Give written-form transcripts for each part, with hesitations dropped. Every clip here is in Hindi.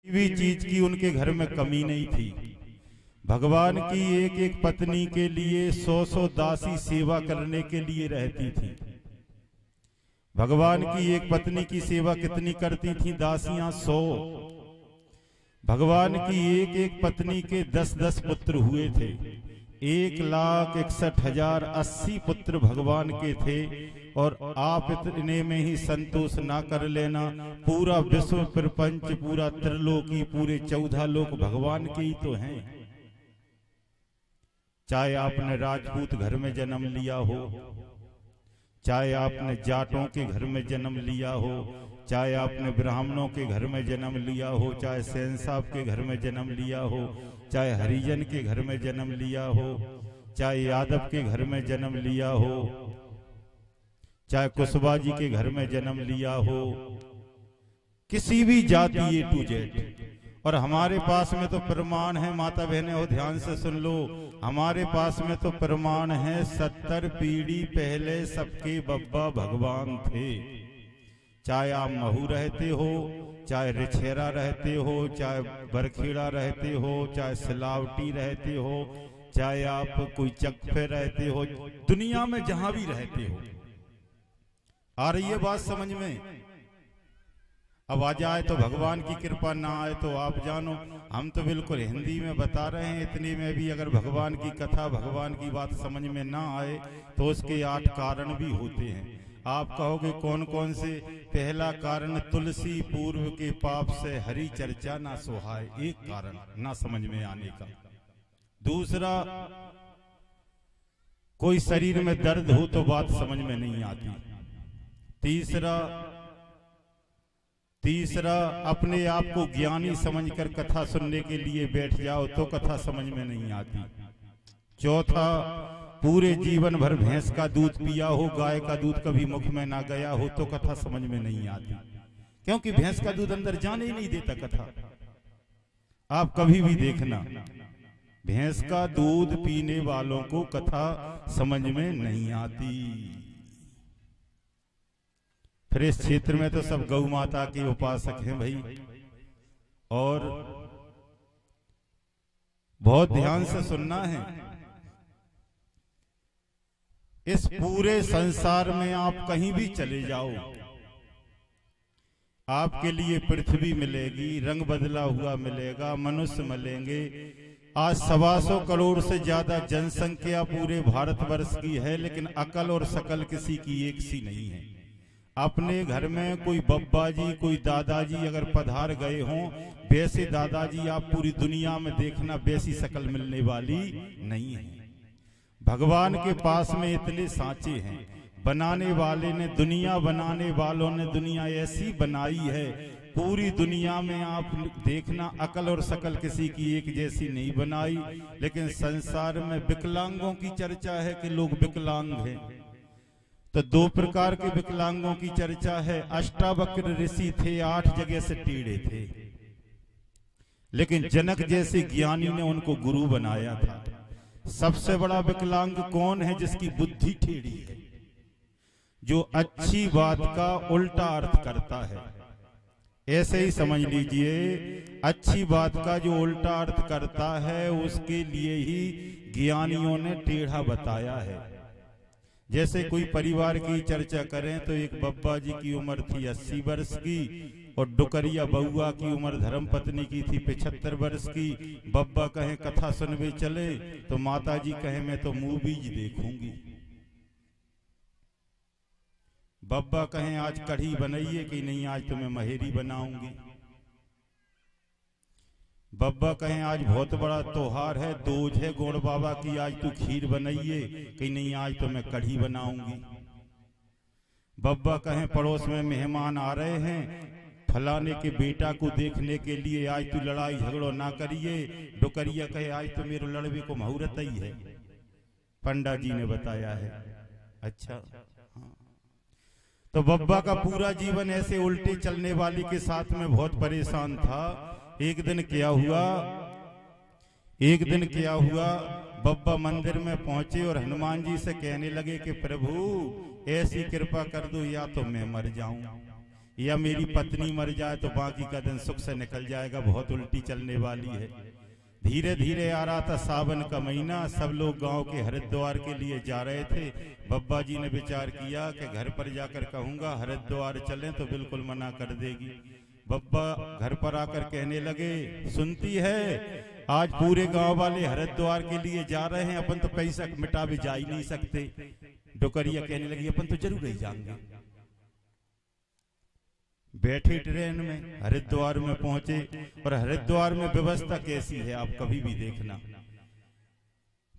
भी चीज की उनके घर में कमी नहीं थी। भगवान की एक एक पत्नी के लिए 100 दासी सेवा करने के लिए रहती थी। भगवान की एक पत्नी की सेवा कितनी करती थी दासियां? 100। भगवान की एक एक पत्नी के 10-10 पुत्र हुए थे। 1,61,080 पुत्र भगवान के थे। और आप इतने में ही संतोष ना कर लेना, पूरा विश्व प्रपंच, पूरा त्रिलोकी, पूरे 14 लोक भगवान के ही तो हैं। चाहे आपने राजपूत घर में जन्म लिया हो, चाहे आपने जाटों के घर में जन्म लिया हो, चाहे आपने ब्राह्मणों के घर में जन्म लिया हो, चाहे सेन साहब के घर में जन्म लिया हो, चाहे हरिजन के घर में जन्म लिया हो, चाहे यादव के घर में जन्म लिया हो, चाहे कुशवाहा जी के घर में जन्म लिया हो, किसी भी जाति A to Z। और हमारे पास में तो प्रमाण है, माता बहनें हो ध्यान से सुन लो, हमारे पास में तो प्रमाण है 70 पीढ़ी पहले सबके बब्बा भगवान थे। चाहे आप महू रहते हो, चाहे रिछेरा रहते हो, चाहे बरखेड़ा रहते हो, चाहे सिलावटी रहते हो, चाहे आप कोई चक्फे रहते हो, दुनिया में जहां भी रहते हो। आ रही है बात समझ में? अब आ जाए तो भगवान की कृपा, ना आए तो आप जानो। हम तो बिल्कुल हिंदी में बता रहे हैं, इतने में भी अगर भगवान की कथा, भगवान की बात समझ में ना आए तो उसके 8 कारण भी होते हैं। आप कहोगे कौन कौन से? पहला कारण, तुलसी पूर्व के पाप से हरि चर्चा ना सुहाए, एक कारण ना समझ में आने का। दूसरा, कोई शरीर में दर्द हो तो बात समझ में नहीं आती। तीसरा अपने आप को ज्ञानी समझकर कथा सुनने के लिए बैठ जाओ तो कथा समझ में नहीं आती। चौथा, पूरे जीवन भर भैंस का दूध पिया हो, गाय का दूध कभी मुख में ना गया हो तो कथा समझ में नहीं आती, क्योंकि भैंस का दूध अंदर जाने ही नहीं देता कथा। आप कभी भी देखना, भैंस का दूध पीने वालों को कथा समझ में नहीं आती। फिर इस क्षेत्र में तो सब गौ माता के उपासक हैं भाई, और बहुत ध्यान से सुनना है। इस पूरे संसार में आप कहीं भी चले जाओ, आपके लिए पृथ्वी मिलेगी, रंग बदला हुआ मिलेगा, मनुष्य मिलेंगे। आज 125 करोड़ से ज्यादा जनसंख्या पूरे भारतवर्ष की है, लेकिन अकल और शकल किसी की एक सी नहीं है। अपने घर में कोई बब्बा जी, कोई दादाजी अगर पधार गए हों, वैसे दादाजी आप पूरी दुनिया में देखना वैसी शकल मिलने वाली नहीं है। भगवान के पास में इतने सांचे हैं, बनाने वाले ने, दुनिया बनाने वालों ने दुनिया ऐसी बनाई है, पूरी दुनिया में आप देखना अकल और शकल किसी की एक जैसी नहीं बनाई। लेकिन संसार में विकलांगों की चर्चा है कि लोग विकलांग हैं, तो 2 प्रकार के विकलांगों की चर्चा है। अष्टावक्र ऋषि थे, 8 जगह से टेढ़े थे, लेकिन जनक जैसे ज्ञानी ने उनको गुरु बनाया था। सबसे बड़ा विकलांग कौन है? जिसकी बुद्धि टेढ़ी है, जो अच्छी बात का उल्टा अर्थ करता है। ऐसे ही समझ लीजिए, अच्छी बात का जो उल्टा अर्थ करता है उसके लिए ही ज्ञानियों ने टेढ़ा बताया है। जैसे कोई परिवार की चर्चा करें तो एक बब्बा जी की उम्र थी 80 वर्ष की, और डुकरिया बउआ की उम्र धर्म पत्नी की थी 75 वर्ष की। बब्बा कहें कथा सुनवे चले, तो माता जी कहें मैं तो मुंह बीज देखूंगी। बब्बा कहें आज कढ़ी बनाइए कि नहीं, आज तो मैं महेरी बनाऊंगी। बब्बा कहें आज बहुत बड़ा त्योहार है, दोज है गोड़ बाबा की, आज तू खीर बनाइए कि नहीं, आज तो मैं कढ़ी बनाऊंगी। बब्बा कहें पड़ोस में मेहमान आ रहे हैं, फलाने के बेटा को देखने के लिए, आज तू लड़ाई झगड़ो ना करिए। डुकरिया कहे आज तो मेरे लड़वे को मुहूर्त ही है, पंडा जी ने बताया है। अच्छा, हाँ। तो बब्बा का पूरा जीवन ऐसे उल्टे चलने वाली के साथ में बहुत परेशान था। एक दिन क्या हुआ, बब्बा मंदिर में पहुंचे और हनुमान जी से कहने लगे कि प्रभु ऐसी कृपा कर दो, या तो मैं मर जाऊं या मेरी पत्नी मर जाए तो बाकी का दिन सुख से निकल जाएगा, बहुत उल्टी चलने वाली है। धीरे धीरे आ रहा था सावन का महीना, सब लोग गांव के हरिद्वार के लिए जा रहे थे। बब्बा जी ने विचार किया कि घर पर जाकर कहूंगा हरिद्वार चलें तो बिल्कुल मना कर देगी। बब्बा घर पर आकर कहने लगे, सुनती है आज पूरे गांव वाले हरिद्वार के लिए जा रहे हैं, अपन तो पैसा मिटा भी जा ही नहीं सकते। डुकरिया कहने लगी, अपन तो जरूर ही जाएंगे। बैठे ट्रेन में हरिद्वार में पहुंचे, और हरिद्वार में व्यवस्था कैसी है आप कभी भी देखना।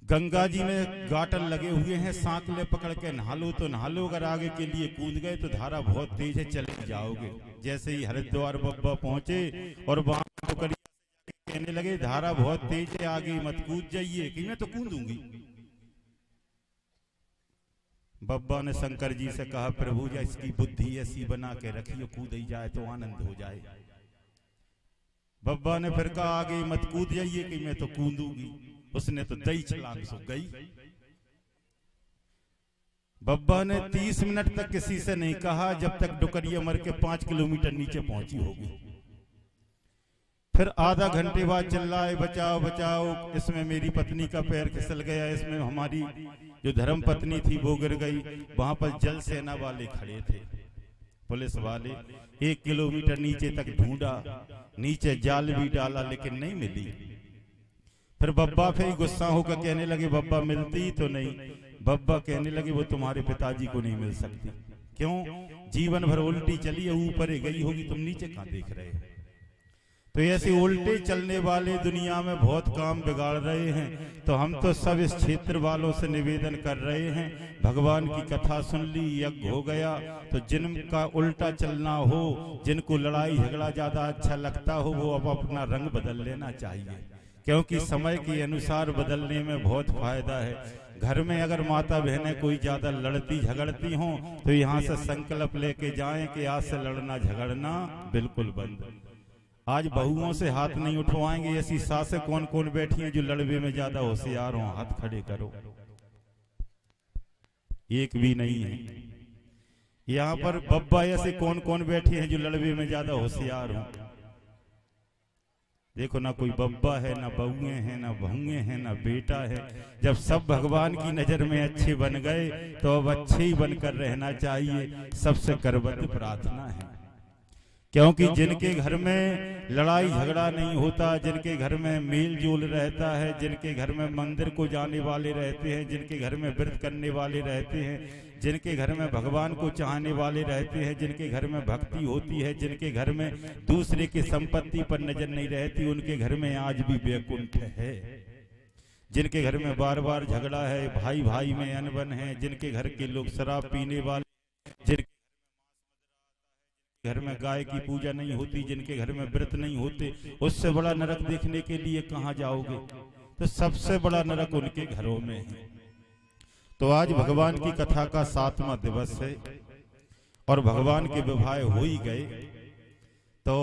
गंगा जी में गाटल लगे हुए हैं, सांकले पकड़ के नहा लो तो नहा लो, अगर आगे के लिए कूद गए तो धारा बहुत तेज है, चले जाओगे। जैसे ही हरिद्वार बब्बा पहुंचे और वहां कहने लगे धारा बहुत तेज है, आगे मत कूद जाइए, कि मैं तो कूदूंगी। बब्बा ने शंकर जी से कहा, प्रभु जी इसकी बुद्धि ऐसी बना के रखियो, कूद ही जाए तो आनंद हो जाए। बब्बा ने फिर कहा आगे मत कूद जाइए, कि मैं तो कूदूंगी। उसने तो दई छलांग सो गई। बब्बा ने 30 मिनट तक किसी से नहीं कहा, जब तक डुकरिया मर के 5 किलोमीटर नीचे पहुंची होगी। फिर आधा घंटे बाद चिल्लाए, बचाओ बचाओ, इसमें मेरी पत्नी का पैर फिसल गया, इसमें हमारी जो धर्म पत्नी थी वो गिर गई। वहां पर जल सेना वाले खड़े थे, पुलिस वाले। 1 किलोमीटर नीचे तक ढूंढा, नीचे जाल भी डाला लेकिन नहीं मिली। फिर बब्बा फिर गुस्सा होकर कहने लगे, बब्बा मिलती तो नहीं। बब्बा कहने लगे वो तुम्हारे पिताजी को नहीं मिल सकती। क्यों? जीवन भर उल्टी चली है, ऊपर ही गई होगी, तुम नीचे कहां देख रहे हो? तो ऐसे उल्टे चलने वाले दुनिया में बहुत काम बिगाड़ रहे हैं। तो हम तो सब इस क्षेत्र वालों से निवेदन कर रहे हैं, भगवान की कथा सुन ली, यज्ञ हो गया, तो जिनका उल्टा चलना हो, जिनको लड़ाई झगड़ा ज्यादा अच्छा लगता हो, वो अब अपना रंग बदल लेना चाहिए, क्योंकि समय के अनुसार बदलने में बहुत फायदा है। घर में अगर माता बहनें कोई ज्यादा लड़ती झगड़ती हों तो यहाँ से संकल्प लेके जाएं कि आज से लड़ना झगड़ना बिल्कुल बंद। आज बहुओं से हाथ नहीं उठवाएंगे। ऐसी सासें कौन कौन बैठी हैं जो लड़वे में ज्यादा होशियार हों? हाथ खड़े करो। एक भी नहीं है। यहाँ पर बब्बा ऐसे कौन कौन बैठे हैं जो लड़वे में ज्यादा होशियार हों? देखो, ना कोई बब्बा है, ना बहुए हैं, ना बहुए हैं, ना बेटा है। जब सब भगवान की नजर में अच्छे बन गए तो अब अच्छे ही बनकर रहना चाहिए। सबसे करबद्ध प्रार्थना है, क्योंकि जिनके घर में लड़ाई झगड़ा नहीं होता, जिनके घर में मेल जोल रहता है, जिनके घर में मंदिर को जाने वाले रहते हैं, जिनके घर में व्रत करने वाले रहते हैं, जिनके घर में भगवान को चाहने वाले रहते हैं, जिनके घर में भक्ति होती है, जिनके घर में दूसरे की संपत्ति पर नजर नहीं रहती, उनके घर में आज भी वैकुंठ है। जिनके घर में बार बार झगड़ा है, भाई भाई में अनबन है, जिनके घर के लोग शराब पीने वाले, जिनके घर में गाय की पूजा नहीं होती, जिनके घर में व्रत नहीं होते, उससे बड़ा नरक देखने के लिए कहां जाओगे? तो सबसे बड़ा नरक उनके घरों में है। तो आज भगवान की कथा का 7वां दिवस है और भगवान के विवाह हो ही गए। तो